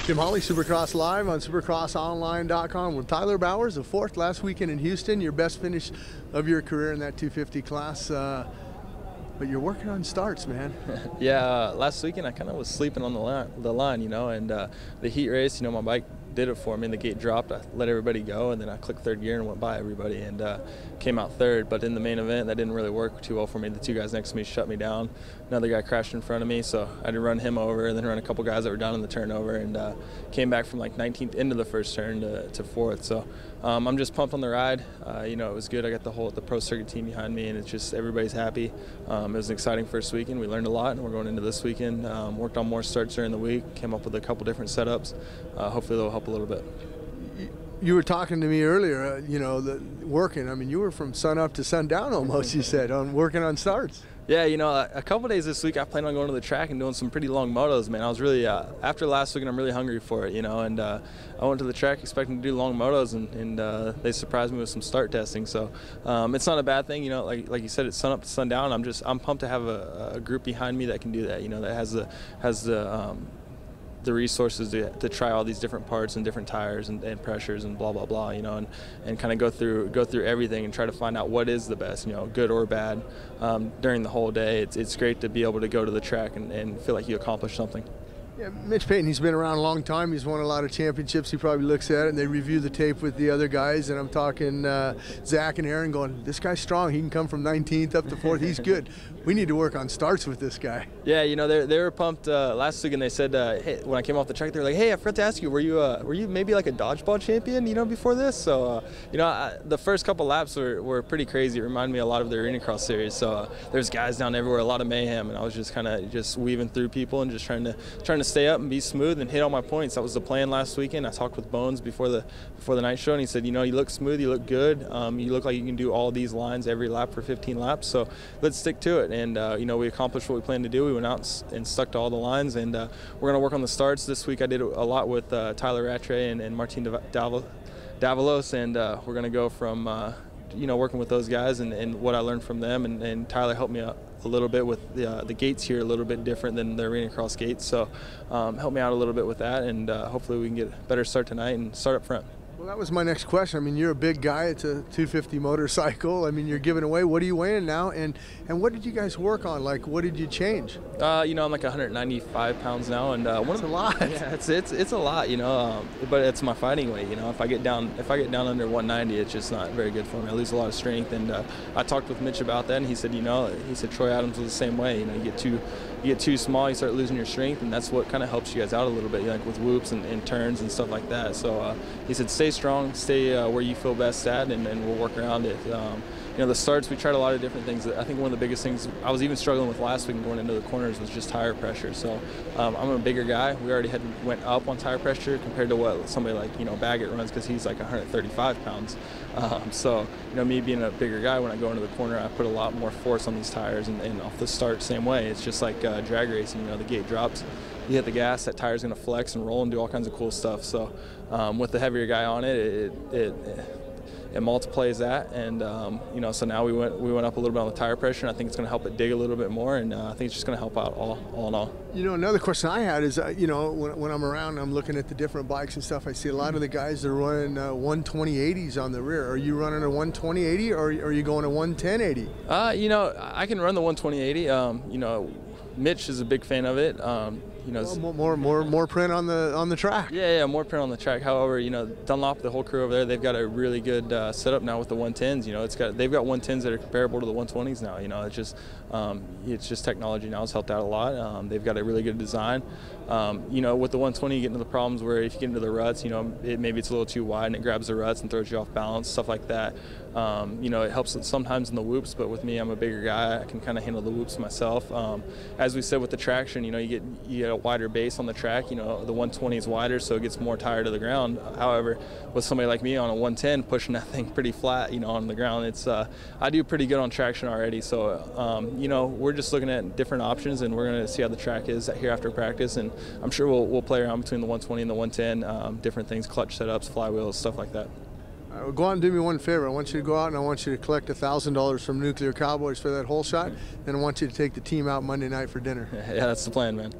Jim Holley, Supercross Live on supercrossonline.com with Tyler Bowers, the fourth last weekend in Houston, your best finish of your career in that 250 class. But you're working on starts, man. Yeah, last weekend I kind of was sleeping on the line, you know, and the heat race, you know, my bike did it for me. And the gate dropped, I let everybody go, and then I clicked third gear and went by everybody and came out third. But in the main event, that didn't really work too well for me. The two guys next to me shut me down. Another guy crashed in front of me, so I had to run him over and then run a couple guys that were down in the turnover, and came back from like 19th into the first turn to fourth. So I'm just pumped on the ride. You know, it was good. I got the pro circuit team behind me, and it's just everybody's happy. It was an exciting first weekend. We learned a lot, and we're going into this weekend. Worked on more starts during the week, came up with a couple different setups. Hopefully they'll help a little bit. You were talking to me earlier, you know, working. I mean, you were from sun up to sundown almost, you said, on working on starts. Yeah, you know, a couple days this week I plan on going to the track and doing some pretty long motos, man. I was really, after last week, I'm really hungry for it, you know, and I went to the track expecting to do long motos, and they surprised me with some start testing. So it's not a bad thing, you know, like you said, it's sun up to sundown. I'm pumped to have a group behind me that can do that, you know, that has the resources to try all these different parts and different tires and pressures and blah blah blah, you know, and kind of go through everything and try to find out what is the best, you know, good or bad, during the whole day. It's great to be able to go to the track and feel like you accomplished something. Yeah, Mitch Payton, he's been around a long time. He's won a lot of championships. He probably looks at it and they review the tape with the other guys, and I'm talking Zach and Aaron going, this guy's strong. He can come from 19th up to 4th. He's good. We need to work on starts with this guy. Yeah, you know, they were pumped last week, and they said, hey, when I came off the track, they were like, hey, I forgot to ask you, were you maybe like a dodgeball champion, you know, before this? So, you know, the first couple laps were pretty crazy. It reminded me a lot of the Arena Cross series. So there's guys down everywhere, a lot of mayhem, and I was just kind of weaving through people and just trying to stay up and be smooth and hit all my points. That was the plan last weekend. I talked with Bones before the night show, and he said, you know, you look smooth, you look good, you look like you can do all these lines every lap for 15 laps, so let's stick to it. And you know, we accomplished what we planned to do. We went out and stuck to all the lines, and we're going to work on the starts this week. I did a lot with Tyler Rattray and Martin Davalos, and we're going to go from you know, working with those guys and what I learned from them, and Tyler helped me out a little bit with the gates here, a little bit different than the Arena Cross gates, so help me out a little bit with that, and hopefully we can get a better start tonight and start up front. Well, that was my next question. I mean, you're a big guy. It's a 250 motorcycle. I mean, you're giving away. What are you weighing now? And what did you guys work on? Like, what did you change? You know, I'm like 195 pounds now, and that's a lot. Yeah, it's a lot, you know. But it's my fighting weight, you know. If I get down under 190, it's just not very good for me. I lose a lot of strength, and I talked with Mitch about that, and he said, you know, Troy Adams was the same way. You know, you get too small, you start losing your strength, and that's what kind of helps you guys out a little bit, like with whoops and turns and stuff like that. So he said, stay strong, stay where you feel best at, and we'll work around it. You know, the starts, we tried a lot of different things. I think one of the biggest things I was even struggling with last week and going into the corners was just tire pressure. So I'm a bigger guy. We already went up on tire pressure compared to what somebody like, you know, Baggett runs, because he's like 135 pounds. So, you know, me being a bigger guy, when I go into the corner, I put a lot more force on these tires, and off the start, same way. It's just like drag racing, you know, the gate drops, you hit the gas, that tire's gonna flex and roll and do all kinds of cool stuff. So with the heavier guy on it, it multiplies that, and you know, so now we went up a little bit on the tire pressure, and I think it's going to help it dig a little bit more, and I think it's just going to help out all in all. You know, another question I had is, you know, when I'm around, I'm looking at the different bikes and stuff. I see a lot of the guys that are running 120/80s on the rear. Are you running a 120/80, or are you going a 110/80? You know, I can run the 120/80. You know, Mitch is a big fan of it. You know, well, more print on the track. Yeah, more print on the track. However, you know, Dunlop, the whole crew over there, they've got a really good setup now with the 110s. You know, they've got 110s that are comparable to the 120s now. You know, it's just technology now has helped out a lot. They've got a really good design. You know, with the 120, you get into the problems where if you get into the ruts, you know, maybe it's a little too wide and it grabs the ruts and throws you off balance, stuff like that. You know, it helps sometimes in the whoops, but with me, I'm a bigger guy. I can kind of handle the whoops myself. As we said with the traction, you know, you get a wider base on the track. You know, the 120 is wider, so it gets more tire to the ground. However, with somebody like me on a 110 pushing that thing pretty flat, you know, on the ground, it's I do pretty good on traction already. So you know, we're just looking at different options, and we're going to see how the track is here after practice, and I'm sure we'll play around between the 120 and the 110, different things, clutch setups, flywheels, stuff like that. Well, go out and do me one favor. I want you to go out and I want you to collect $1,000 from Nuclear Cowboys for that hole shot. Then I want you to take the team out Monday night for dinner. Yeah, that's the plan, man.